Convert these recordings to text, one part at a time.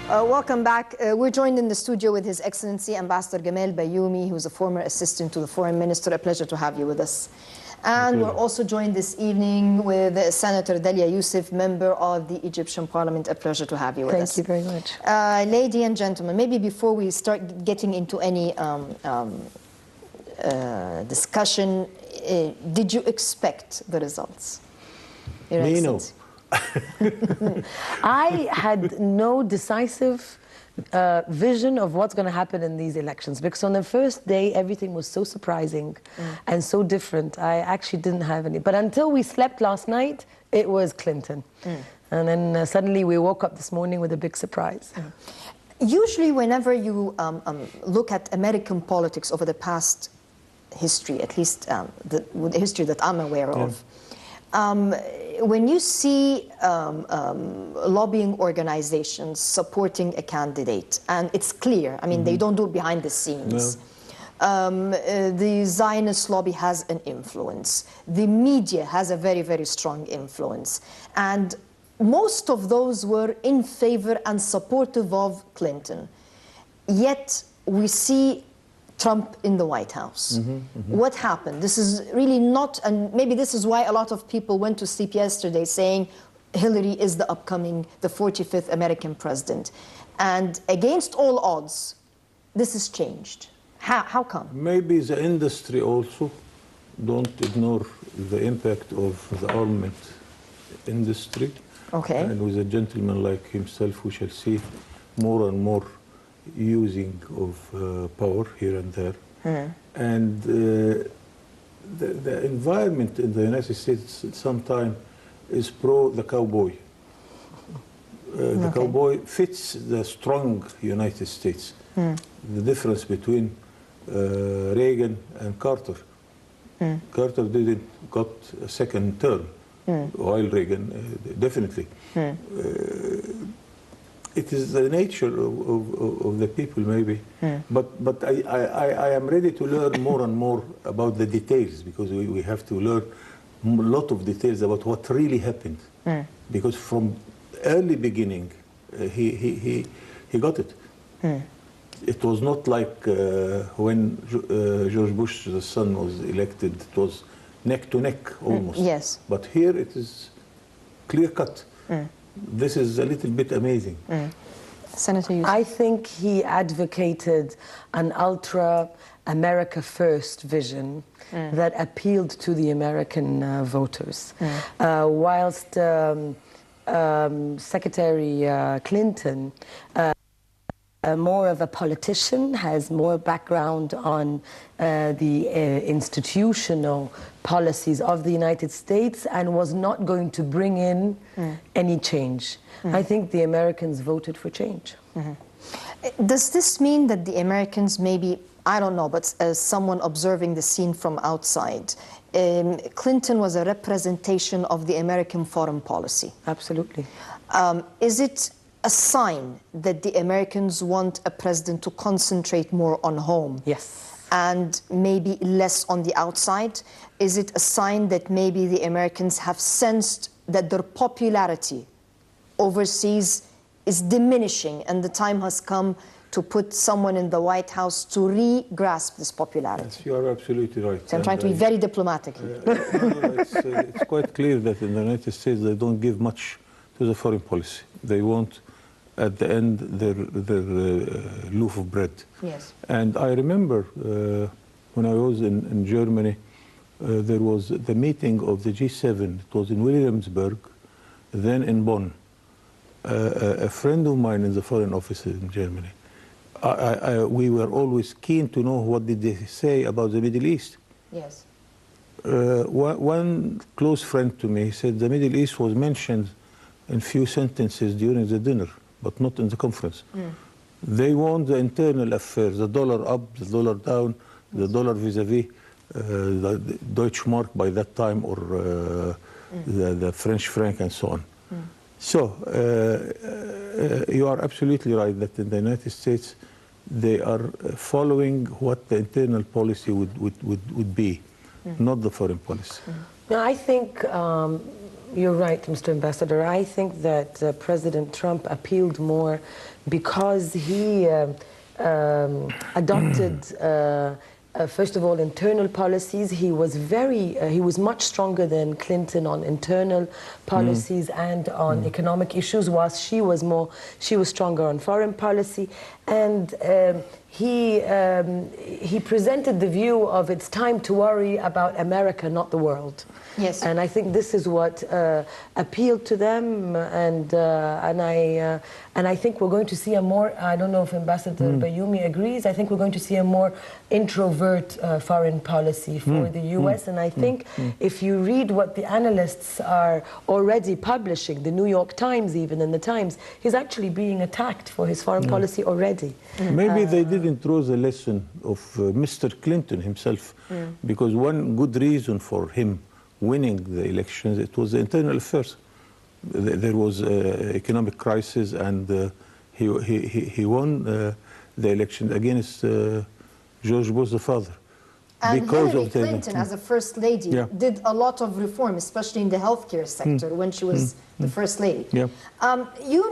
Welcome back. We're joined in the studio with His Excellency Ambassador Gamal Bayumy, who's a former assistant to the Foreign Minister. A pleasure to have you with us. And we're also joined this evening with Senator Dalia Youssef, member of the Egyptian Parliament. A pleasure to have you with us. Thank you very much. Ladies and gentlemen, maybe before we start getting into any discussion, did you expect the results? Me, no. I had no decisive vision of what's going to happen in these elections, because on the first day everything was so surprising and so different. I actually didn't have any, but until we slept last night, it was Clinton. And then suddenly we woke up this morning with a big surprise. Usually whenever you look at American politics over the past history, at least the history that I'm aware of, when you see lobbying organizations supporting a candidate, and it's clear, I mean, they don't do it behind the scenes. No. The Zionist lobby has an influence. The media has a very, very strong influence. And most of those were in favor and supportive of Clinton. Yet we see Trump in the White House. What happened? This is really not, and maybe this is why a lot of people went to sleep yesterday saying Hillary is the 45th American president. And against all odds, this has changed. How come? Maybe the industry also. Don't ignore the impact of the armament industry. Okay. And with a gentleman like himself, we shall see more and more using of power here and there. And the environment in the United States sometimes is pro the cowboy. The cowboy fits the strong United States. The difference between Reagan and Carter. Carter didn't got a second term, while Reagan definitely. It is the nature of the people, maybe. But I am ready to learn more and more about the details, because we have to learn a lot of details about what really happened. Because from early beginning, he got it. It was not like when George Bush, the son, was elected. It was neck to neck, almost. Yes. But here it is clear cut. This is a little bit amazing. Senator Youssef. I think he advocated an ultra-America first vision that appealed to the American voters. Whilst Secretary Clinton, more of a politician, has more background on the institutional policies of the United States, and was not going to bring in any change. I think the Americans voted for change. Does this mean that the Americans maybe, I don't know, but as someone observing the scene from outside, Clinton was a representation of the American foreign policy? Absolutely. Is it a sign that the Americans want a president to concentrate more on home? Yes. And maybe less on the outside? Is it a sign that maybe the Americans have sensed that their popularity overseas is diminishing, and the time has come to put someone in the White House to re-grasp this popularity? Yes, you are absolutely right. So I'm trying to be very diplomatic here. It's quite clear that in the United States they don't give much to the foreign policy. They want, at the end, their loaf of bread. Yes. And I remember when I was in Germany, there was the meeting of the G7. It was in Williamsburg, then in Bonn. A friend of mine in the Foreign Office in Germany, we were always keen to know what did they say about the Middle East. Yes. One close friend to me said the Middle East was mentioned in few sentences during the dinner, but not in the conference. They want the internal affairs, the dollar up, the dollar down, the dollar vis-a-vis the Deutsche Mark by that time, or the French franc and so on. So you are absolutely right that in the United States they are following what the internal policy would be, not the foreign policy. No, I think You're right, Mr. Ambassador. I think that President Trump appealed more because he adopted, first of all, internal policies. He was much stronger than Clinton on internal policies and on economic issues, whilst she was stronger on foreign policy. And he presented the view of it's time to worry about America, not the world. Yes. And I think this is what appealed to them, and I think we're going to see a more, I don't know if Ambassador Bayumy agrees, I think we're going to see a more introvert foreign policy for the US. And I think if you read what the analysts are already publishing, the New York Times even, and the Times, he's actually being attacked for his foreign policy already. Maybe they didn't draw the lesson of Mr. Clinton himself, because one good reason for him winning the elections, it was the internal affairs. There was economic crisis, and he won the election against George Bush the father. And because Hillary of the, Clinton, as a first lady, did a lot of reform, especially in the healthcare sector, when she was the first lady. You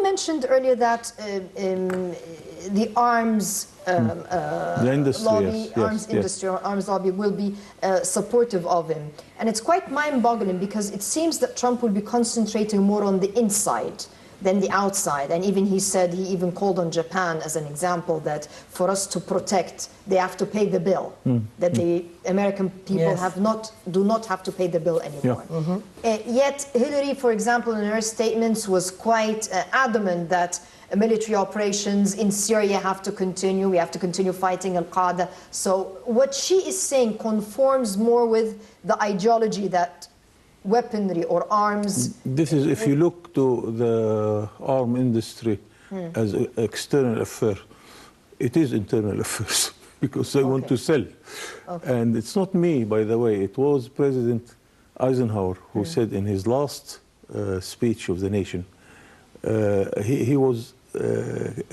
mentioned earlier that the arms arms lobby will be supportive of him. And it's quite mind-boggling, because it seems that Trump will be concentrating more on the inside than the outside. And even he even called on Japan as an example, that for us to protect, they have to pay the bill, that the American people do not have to pay the bill anymore. Yet Hillary, for example, in her statements was quite adamant that military operations in Syria have to continue. We have to continue fighting Al-Qaeda. So what she is saying conforms more with the ideology that weaponry or arms... This is, if you look to the arm industry as an external affair, it is internal affairs, because they want to sell. And it's not me, by the way. It was President Eisenhower who said in his last speech of the nation, he was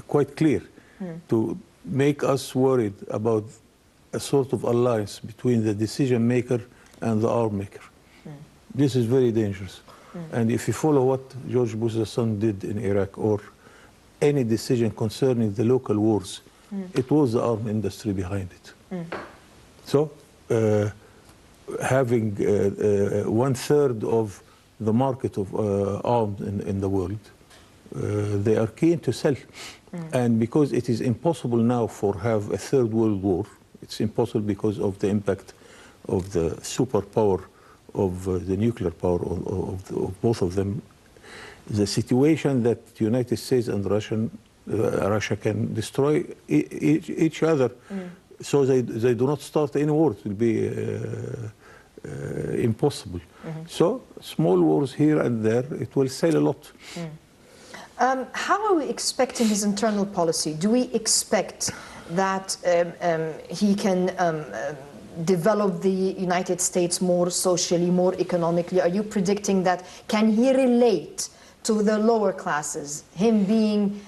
quite clear to make us worried about a sort of alliance between the decision maker and the arm maker. This is very dangerous. And if you follow what George Bush's son did in Iraq, or any decision concerning the local wars, it was the arm industry behind it. So having 1/3 of the market of arms in the world, they are keen to sell. And because it is impossible now for have a third world war, it's impossible because of the impact of the superpower of the nuclear power of both of them. The situation that the United States and Russia can destroy each other, so they do not start any war. It will be impossible. So small wars here and there, it will sell a lot. How are we expecting his internal policy? Do we expect that he can develop the United States more socially, more economically? Are you predicting that? Can he relate to the lower classes, him being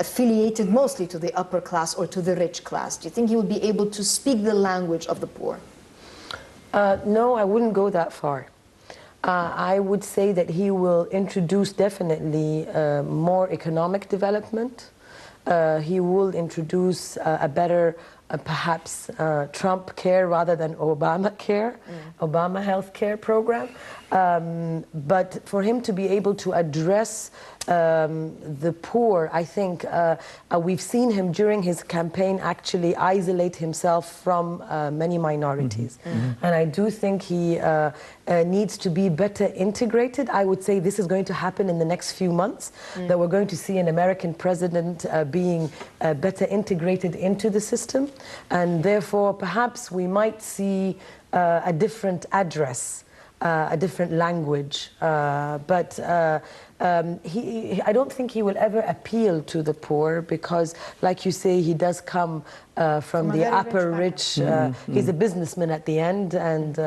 affiliated mostly to the upper class or to the rich class? Do you think he will be able to speak the language of the poor? No, I wouldn't go that far. I would say that he will introduce definitely more economic development. He will introduce a better, perhaps Trump care rather than Obama care, Obama health care program. But for him to be able to address the poor, I think we've seen him during his campaign actually isolate himself from many minorities. And I do think he needs to be better integrated. I would say this is going to happen in the next few months, that we're going to see an American president being better integrated into the system. And therefore, perhaps we might see a different address, a different language, but I don't think he will ever appeal to the poor, because, like you say, he does come from the upper rich. He's a businessman at the end, and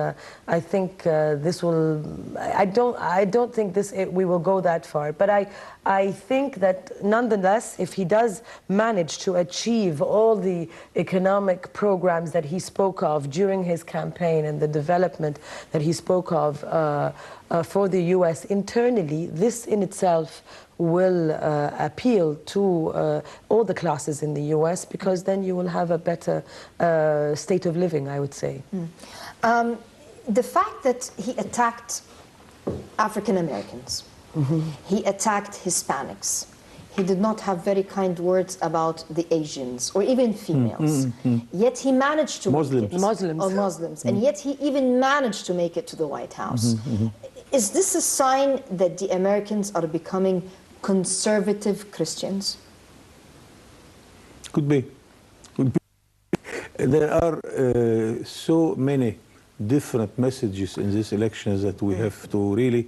I think this will. I don't think we will go that far. But I think that nonetheless, if he does manage to achieve all the economic programs that he spoke of during his campaign and the development that he spoke of for the U.S. internally, this in itself will appeal to all the classes in the U.S. because then you will have a better state of living, I would say. The fact that he attacked African Americans, he attacked Hispanics, he did not have very kind words about the Asians or even females. Yet he managed to Muslims. And yet he even managed to make it to the White House. Is this a sign that the Americans are becoming conservative Christians? Could be. There are so many different messages in these elections that we have to really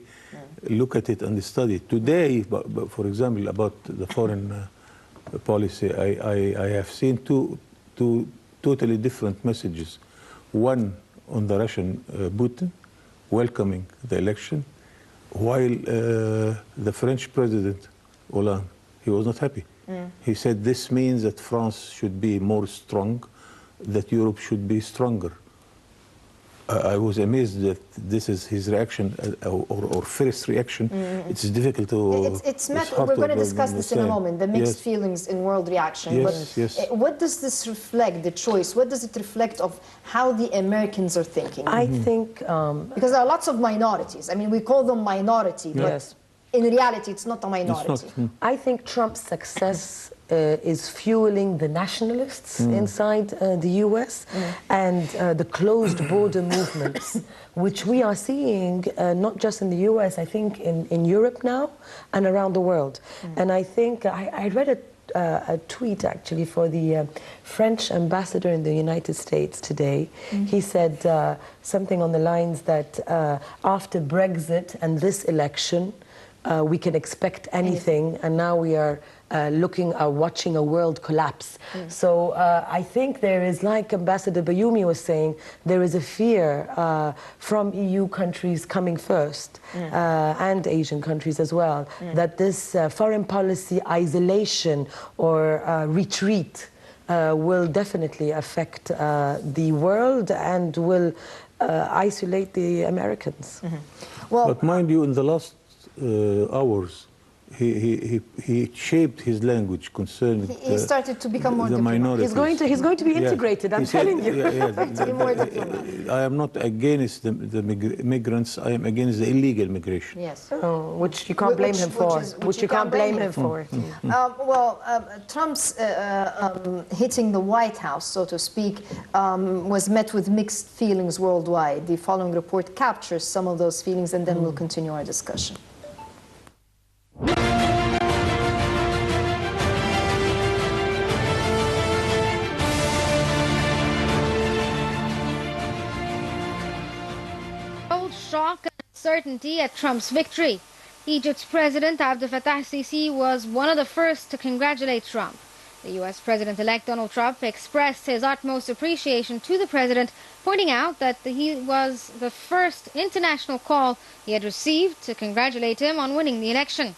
look at it and study. Today, for example, about the foreign policy, I have seen two totally different messages. One on the Russian Putin, welcoming the election, while the French president, Hollande, he was not happy. He said this means that France should be more strong, that Europe should be stronger. I was amazed that this is his reaction or first reaction. It's difficult to... We're going to discuss this in a moment, the mixed feelings in world reaction. But what does this reflect, the choice? What does it reflect of how the Americans are thinking? I think... because there are lots of minorities. I mean, we call them minority, but in reality, it's not a minority. I think Trump's success is fueling the nationalists inside the U.S. and the closed border movements, which we are seeing not just in the U.S., I think in Europe now and around the world. And I think I read a tweet actually for the French ambassador in the United States today. He said something on the lines that after Brexit and this election, we can expect anything, and now we are watching a world collapse. So I think there is, like Ambassador Bayumy was saying, there is a fear from EU countries coming first, and Asian countries as well, that this foreign policy isolation or retreat will definitely affect the world and will isolate the Americans. Well, but mind you, in the last hours, he shaped his language concerning he started to become more the minorities. He's going to be integrated. I'm telling you. I am not against the migrants. I am against the illegal migration. Yes, which you can't blame him for. Which you can't blame him for. Trump's hitting the White House, so to speak, was met with mixed feelings worldwide. The following report captures some of those feelings, and then we'll continue our discussion. Shock and uncertainty at Trump's victory. Egypt's President Abdel Fattah al-Sisi was one of the first to congratulate Trump. The U.S. President-elect Donald Trump expressed his utmost appreciation to the president, pointing out that he was the first international call he had received to congratulate him on winning the election.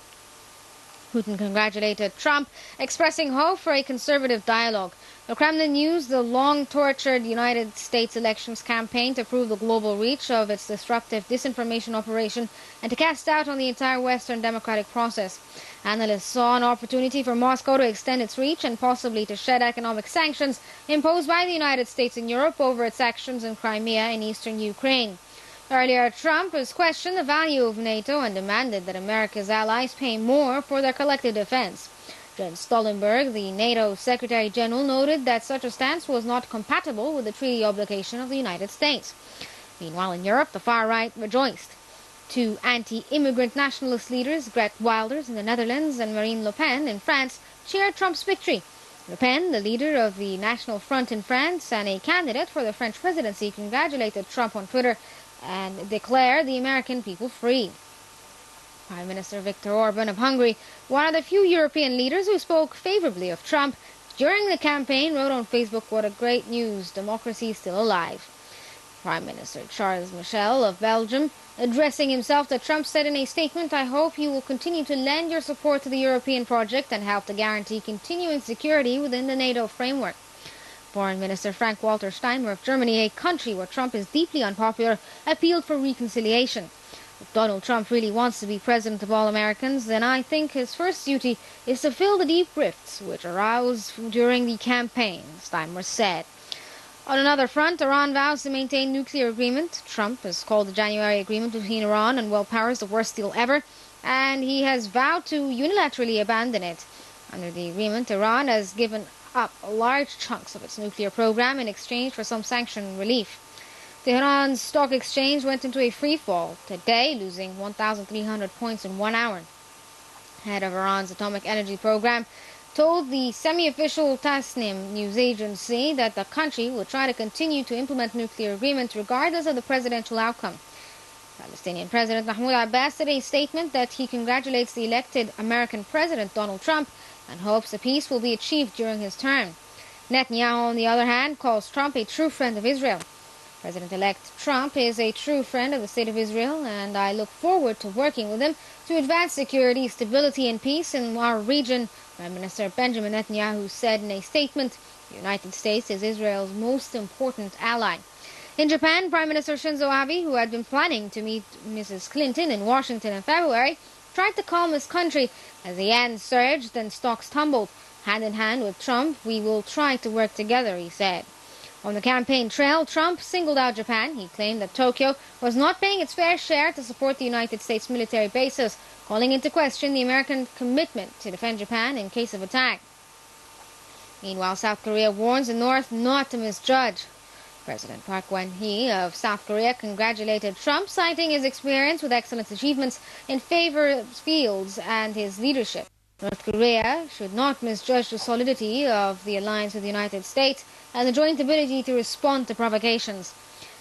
Putin congratulated Trump, expressing hope for a conservative dialogue. The Kremlin used the long-tortured United States elections campaign to prove the global reach of its destructive disinformation operation and to cast doubt on the entire Western democratic process. Analysts saw an opportunity for Moscow to extend its reach and possibly to shed economic sanctions imposed by the United States and Europe over its actions in Crimea and eastern Ukraine. Earlier, Trump has questioned the value of NATO and demanded that America's allies pay more for their collective defense. Jens Stoltenberg, the NATO Secretary General, noted that such a stance was not compatible with the treaty obligation of the United States. Meanwhile, in Europe, the far right rejoiced. Two anti-immigrant nationalist leaders, Geert Wilders in the Netherlands and Marine Le Pen in France, cheered Trump's victory. Le Pen, the leader of the National Front in France and a candidate for the French presidency, congratulated Trump on Twitter and declared the American people free. Prime Minister Viktor Orban of Hungary, one of the few European leaders who spoke favorably of Trump during the campaign, wrote on Facebook, "What a great news, democracy is still alive." Prime Minister Charles Michel of Belgium, addressing himself to Trump, said in a statement, "I hope you will continue to lend your support to the European project and help to guarantee continuing security within the NATO framework." Foreign Minister Frank-Walter Steinmeier of Germany, a country where Trump is deeply unpopular, appealed for reconciliation. If Donald Trump really wants to be president of all Americans, then I think his first duty is to fill the deep rifts which arose during the campaign, Steinmetz said. On another front, Iran vows to maintain nuclear agreement. Trump has called the January agreement between Iran and world powers the worst deal ever, and he has vowed to unilaterally abandon it. Under the agreement, Iran has given up large chunks of its nuclear program in exchange for some sanction relief. Tehran's stock exchange went into a free fall today, losing 1,300 points in 1 hour. Head of Iran's atomic energy program told the semi-official Tasnim news agency that the country will try to continue to implement nuclear agreements regardless of the presidential outcome. Palestinian President Mahmoud Abbas said in a statement that he congratulates the elected American President Donald Trump and hopes a peace will be achieved during his term. Netanyahu, on the other hand, calls Trump a true friend of Israel. President-elect Trump is a true friend of the State of Israel, and I look forward to working with him to advance security, stability, and peace in our region, Prime Minister Benjamin Netanyahu said in a statement. The United States is Israel's most important ally. In Japan, Prime Minister Shinzo Abe, who had been planning to meet Mrs. Clinton in Washington in February, tried to calm his country as the yen surged and stocks tumbled. Hand in hand with Trump, we will try to work together, he said. On the campaign trail, Trump singled out Japan. He claimed that Tokyo was not paying its fair share to support the United States military bases, calling into question the American commitment to defend Japan in case of attack. Meanwhile, South Korea warns the North not to misjudge. President Park Geun-hye of South Korea congratulated Trump, citing his experience with excellent achievements in favored fields and his leadership. North Korea should not misjudge the solidity of the alliance with the United States and the joint ability to respond to provocations.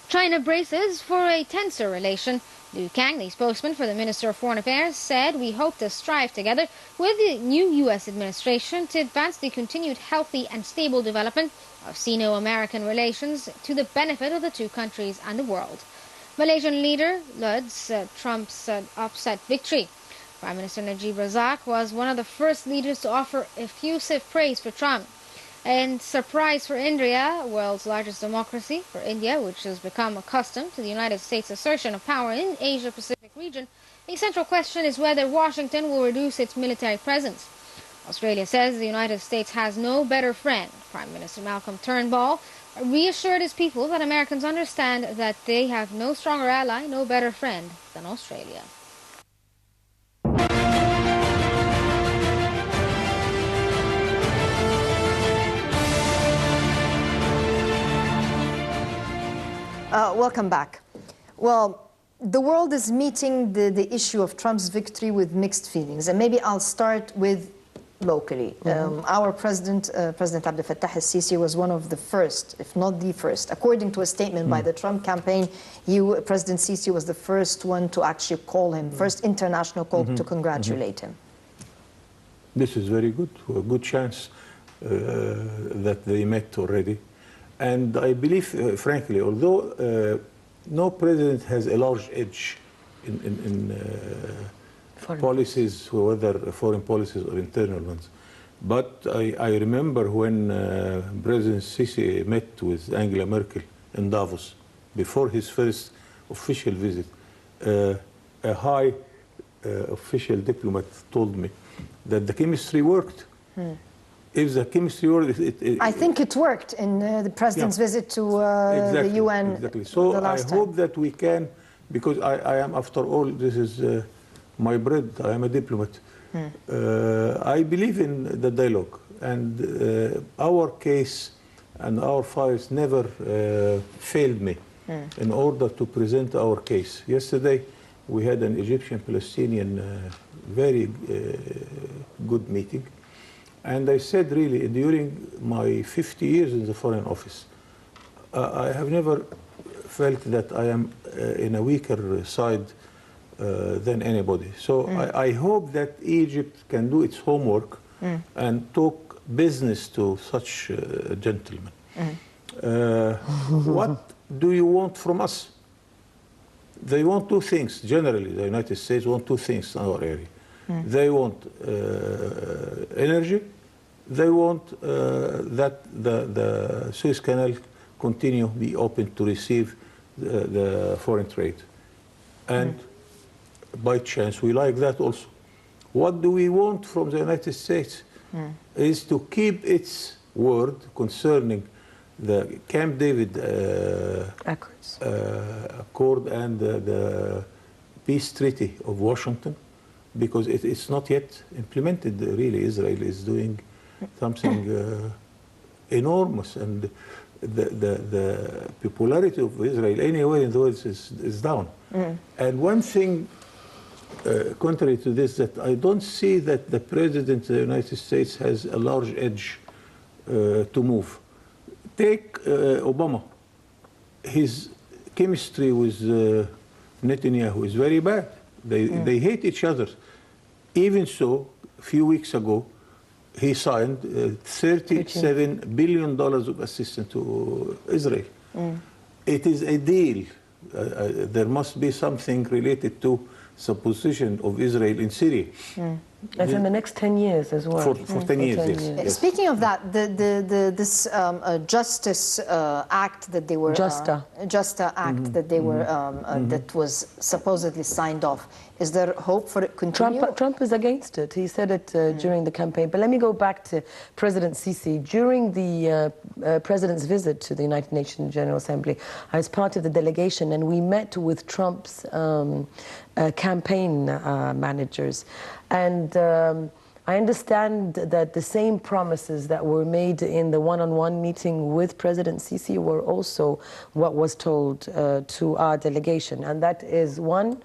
China braces for a tenser relation. Liu Kang, the spokesman for the Minister of Foreign Affairs, said, "We hope to strive together with the new U.S. administration to advance the continued healthy and stable development of Sino-American relations to the benefit of the two countries and the world." Malaysian leader lauds Trump's upset victory. Prime Minister Najib Razak was one of the first leaders to offer effusive praise for Trump. And surprise for India, world's largest democracy, for India, which has become accustomed to the United States' assertion of power in the Asia-Pacific region, a central question is whether Washington will reduce its military presence. Australia says the United States has no better friend. Prime Minister Malcolm Turnbull reassured his people that Americans understand that they have no stronger ally, no better friend than Australia. Welcome back. Well, the world is meeting the issue of Trump's victory with mixed feelings. And maybe I'll start with locally. Our president, President Abdel Fattah al-Sisi, was one of the first, if not the first. According to a statement by the Trump campaign, President Sisi was the first one to actually call him, first international call to congratulate him. This is very good, a good chance that they met already. And I believe, frankly, although no president has a large edge in policies, whether foreign policies or internal ones, but I remember when President Sisi met with Angela Merkel in Davos before his first official visit, a high official diplomat told me that the chemistry worked. If the chemistry worked, I think it worked in the president's visit to the UN. Exactly. So I hope that we can, because I am, after all, this is my bread. I am a diplomat. I believe in the dialogue, and our case and our files never failed me in order to present our case. Yesterday, we had an Egyptian-Palestinian very good meeting. And I said, really, during my 50 years in the Foreign Office, I have never felt that I am in a weaker side than anybody. So I hope that Egypt can do its homework and talk business to such gentlemen. What do you want from us? They want two things. Generally, the United States want two things in our area. They want energy. They want that the Suez Canal continue be open to receive the foreign trade. And by chance. We like that also. What do we want from the United States is to keep its word concerning the Camp David Accord and the Peace Treaty of Washington, because it's not yet implemented. Really, Israel is doing something enormous, and the popularity of Israel anywhere in the world is down. And one thing, contrary to this, that I don't see that the President of the United States has a large edge to move. Take Obama. His chemistry with Netanyahu is very bad. They hate each other. Even so, a few weeks ago, he signed $37 billion of assistance to Israel. It is a deal. There must be something related to the position of Israel in Syria. That's in the next 10 years as well. For 10 years, yes. Speaking of that, this Justice Act that they were... Justa Act that they were... that was supposedly signed off. Is there hope for it continue? Trump is against it. He said it during the campaign. But let me go back to President Sisi. During the president's visit to the United Nations General Assembly, I was part of the delegation, and we met with Trump's campaign managers. And I understand that the same promises that were made in the one-on-one meeting with President Sisi were also what was told to our delegation. And that is, one,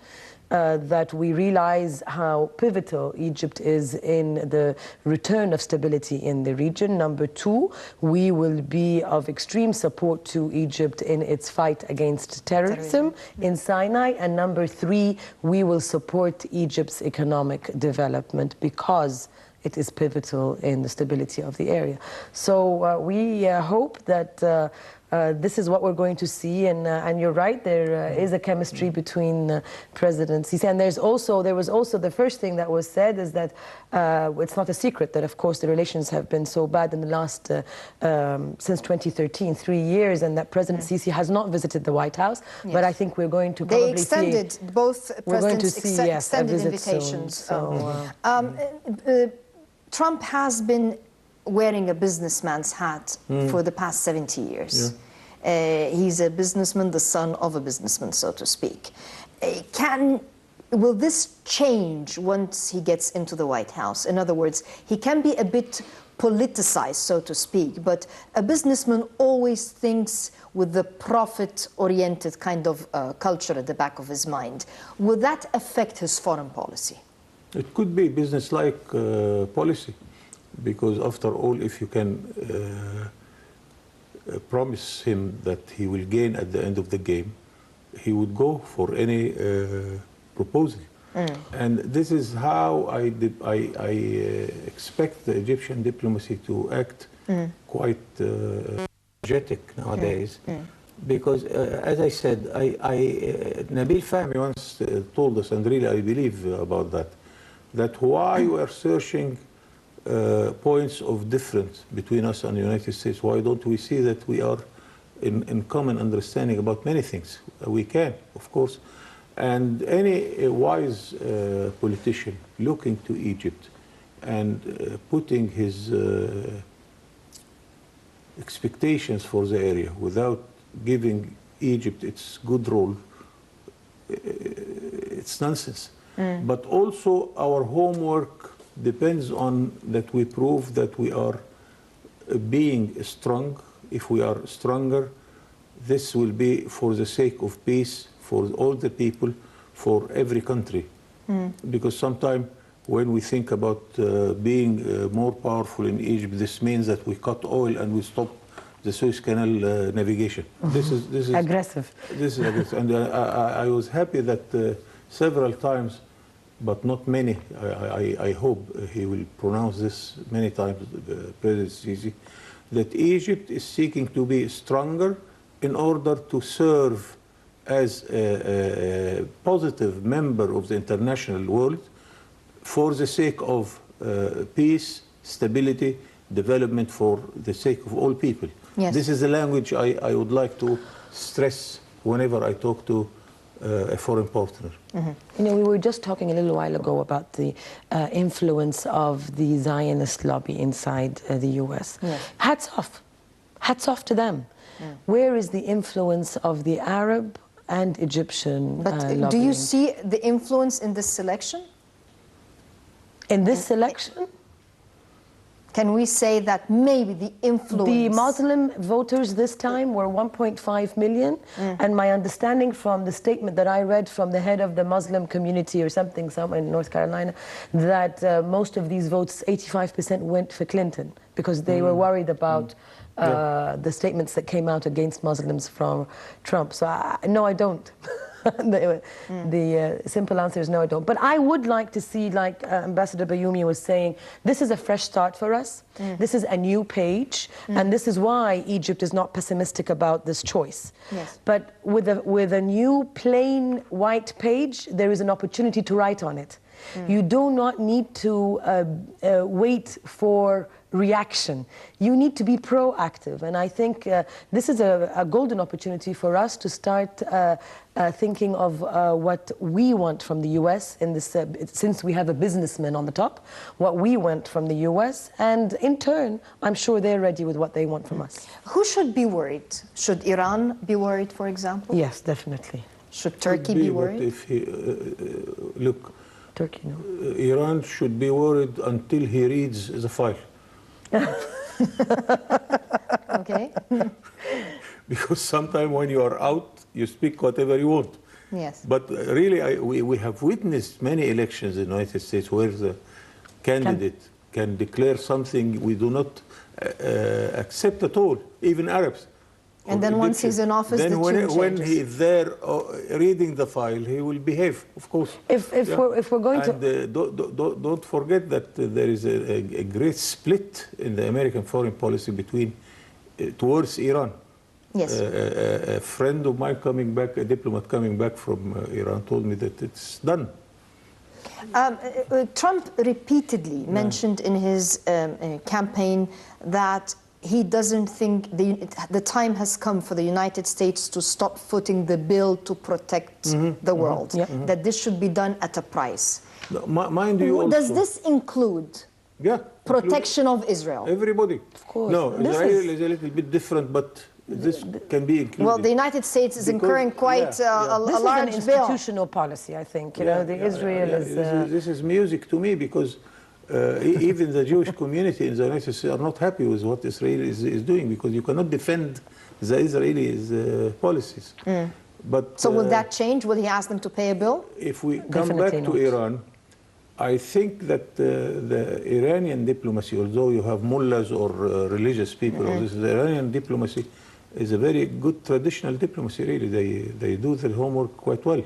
that we realize how pivotal Egypt is in the return of stability in the region. Number two, we will be of extreme support to Egypt in its fight against terrorism in Sinai. And number three, we will support Egypt's economic development because it is pivotal in the stability of the area. So we hope that this is what we're going to see, and you're right, there is a chemistry between President Sisi. And there was also the first thing that was said is that it's not a secret that, of course, the relations have been so bad in the last, since 2013, 3 years, and that President Sisi has not visited the White House. Yes. But I think we're going to probably extended, both presidents extended invitations. Soon, Trump has been wearing a businessman's hat for the past 70 years. Yeah. He's a businessman, the son of a businessman, so to speak. Will this change once he gets into the White House? In other words, he can be a bit politicized, so to speak, but a businessman always thinks with the profit-oriented kind of culture at the back of his mind. Will that affect his foreign policy? It could be business-like policy, because after all, if you can promise him that he will gain at the end of the game, he would go for any proposal. And this is how I expect the Egyptian diplomacy to act quite energetic nowadays. Because, as I said, Nabil Fahmy once told us, and really I believe about that why we are searching points of difference between us and the United States. Why don't we see that we are in common understanding about many things? We can, of course. And any wise politician looking to Egypt and putting his expectations for the area without giving Egypt its good role, it's nonsense. But also our homework depends on that we prove that we are being strong. If we are stronger, this will be for the sake of peace, for all the people, for every country. Because sometimes when we think about being more powerful in Egypt, this means that we cut oil and we stop the Suez Canal navigation. This is aggressive. This is aggressive. And I was happy that several times, but not many, I hope he will pronounce this many times, President Sisi, that Egypt is seeking to be stronger in order to serve as a positive member of the international world for the sake of peace, stability, development, for the sake of all people. Yes. This is the language I would like to stress whenever I talk to a foreign partner. You know, we were just talking a little while ago about the influence of the Zionist lobby inside the U.S. Yes. Hats off to them. Where is the influence of the Arab and Egyptian But do you see the influence in this selection? In this selection? Can we say that maybe the influence... The Muslim voters this time were 1.5 million, and my understanding from the statement that I read from the head of the Muslim community or something somewhere in North Carolina, that most of these votes, 85%, went for Clinton because they were worried about the statements that came out against Muslims from Trump. So no, I don't. The simple answer is no, I don't. But I would like to see, like Ambassador Bayumy was saying, this is a fresh start for us. This is a new page, and this is why Egypt is not pessimistic about this choice. Yes. But with a new plain white page, there is an opportunity to write on it. You do not need to wait for reaction. You need to be proactive, and I think this is a golden opportunity for us to start thinking of what we want from the U.S. in this, since we have a businessman on the top, what we want from the U.S., and in turn, I'm sure they're ready with what they want from us. Who should be worried? Should Iran be worried, for example? Yes, definitely. Should Turkey be worried? But if he, look, Turkey, no. Iran should be worried until he reads the file. Okay. Because sometimes when you are out, you speak whatever you want. Yes. But really, we have witnessed many elections in the United States where the candidate can declare something we do not accept at all, even Arabs. And then once he's in office, then the when changes. he is there reading the file, he will behave, of course. If we're going to... don't forget that there is a great split in the American foreign policy between towards Iran. Yes. A friend of mine coming back, a diplomat coming back from Iran, told me that it's done. Trump repeatedly mentioned in his campaign that he doesn't think the time has come for the United States to stop footing the bill to protect the world, that this should be done at a price. No, mind you also, does this include protection of Israel? Everybody. Of course. No, Israel is a little bit different, but this can be included. Well, the United States is incurring quite a large this is an bill. institutional policy, I think. You know, Israel is... This is music to me because even the Jewish community in the United States are not happy with what Israel is doing because you cannot defend the Israelis' policies. But so will that change? Will he ask them to pay a bill? If we come back to Iran, I think that the Iranian diplomacy, although you have mullahs or religious people, the Iranian diplomacy is a very good traditional diplomacy, really. They do their homework quite well.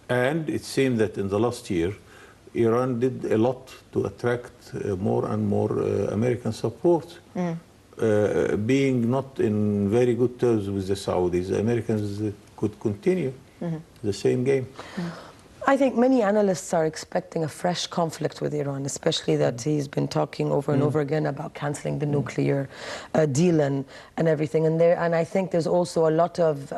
And it seemed that in the last year, Iran did a lot to attract more and more American support. Being not in very good terms with the Saudis, the Americans could continue the same game. I think many analysts are expecting a fresh conflict with Iran, especially that he's been talking over and over again about cancelling the nuclear deal and everything. And I think there's also a lot of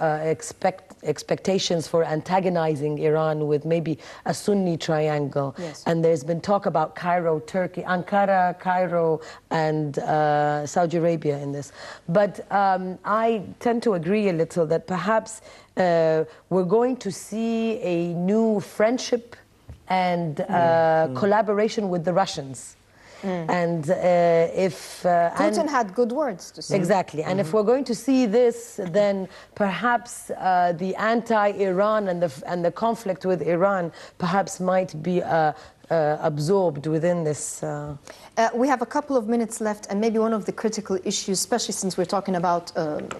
expectations for antagonizing Iran with maybe a Sunni triangle. Yes. And there's been talk about Cairo, Turkey, Ankara, Cairo, and Saudi Arabia in this. But I tend to agree a little that perhaps we're going to see a new friendship and collaboration with the Russians. And if Putin had good words to say. Exactly. And if we're going to see this, then perhaps the anti-Iran and the conflict with Iran perhaps might be absorbed within this. We have a couple of minutes left, and maybe one of the critical issues, especially since we're talking about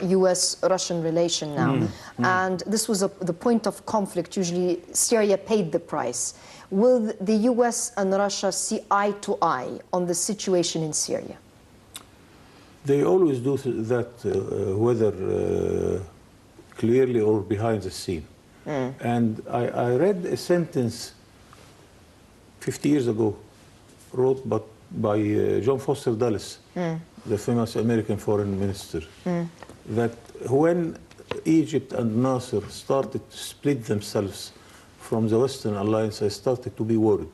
U.S.-Russian relation now, and this was the point of conflict. Usually Syria paid the price. Will the U.S. and Russia see eye to eye on the situation in Syria? They always do that, whether clearly or behind the scene. And I read a sentence 50 years ago, wrote by John Foster Dulles, the famous American foreign minister, that when Egypt and Nasser started to split themselves from the Western alliance, I started to be worried.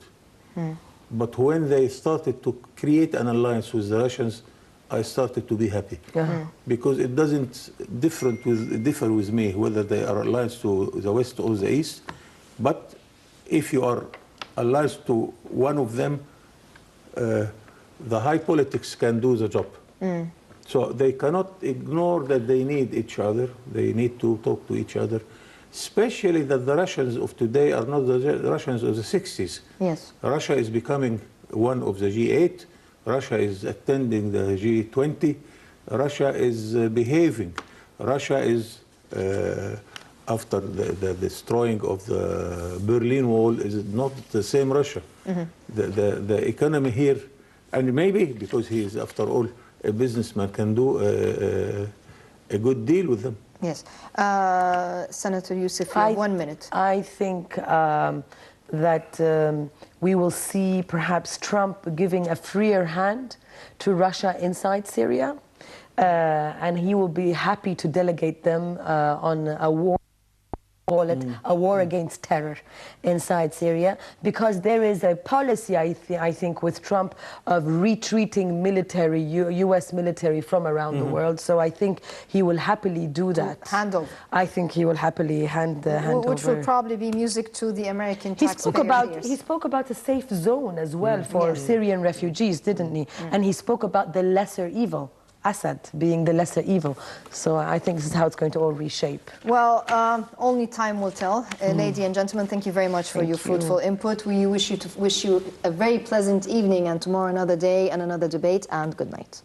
But when they started to create an alliance with the Russians, I started to be happy. Because it doesn't differ with me whether they are allied to the West or the East. But if you are allied to one of them, the high politics can do the job. So they cannot ignore that they need each other. They need to talk to each other. Especially that the Russians of today are not the Russians of the 60s. Yes. Russia is becoming one of the G8. Russia is attending the G20. Russia is behaving. Russia is, after the destroying of the Berlin Wall, is not the same Russia. The economy here, and maybe because he is, after all, a businessman, can do a good deal with them. Yes. Senator Youssef, you have 1 minute. I think that we will see perhaps Trump giving a freer hand to Russia inside Syria, and he will be happy to delegate them on a war. Call it a war against terror inside Syria, because there is a policy, I think, with Trump of retreating military, U.S. military from around the world. So I think he will happily do that. I think he will happily hand over. Which will probably be music to the American taxpayers. He spoke about a safe zone as well for Syrian refugees, didn't he? And he spoke about the lesser evil. Assad being the lesser evil. So I think this is how it's going to all reshape. Well, only time will tell. Ladies and gentlemen, thank you very much for your fruitful input. We wish you a very pleasant evening, and tomorrow another day and another debate, and good night.